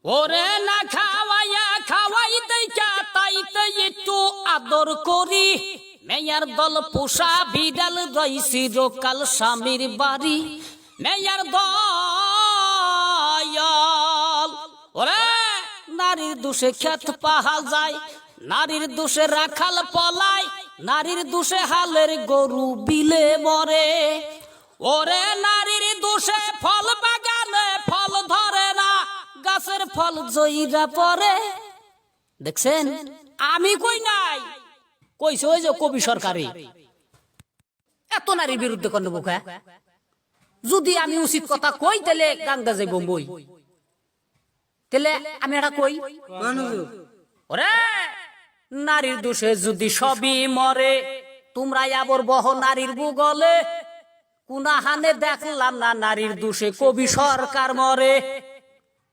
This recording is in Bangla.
ওরে না খাওয়াইয়া খাওয়াই দেখা তাইতে একটু আদর করি। মেয়ার দল পোষা বিড়াল রইছি রোকাল স্বামীর বাড়ি। মেয়ার দয়াল ওরে নারীর দোষে ক্ষেত পাহা যায়, নারীর দোষে রাখাল পলায়, নারীর দোষে হালের গরু বিলে মরে। ওরে নারীর দোষে ফল বাগানে ফল ধরে না, গাছের ফল জইরা পরে। দেখছেন আমি কই নাই, কইছে ওই যে কবি সরকারি। এত নারীর বিরুদ্ধে কোন বোকা? যদি আমি উচিত কথা কই তাহলে গাঙ্গা যাইব বই, তাহলে আমি এটা কই। ওরে নারীর দোষে যদি সবই মরে, তোমরা আবার বহ নারীর বুগলে। কুনাহানে দেখলাম না নারীর দোষে কবি সরকার মরে।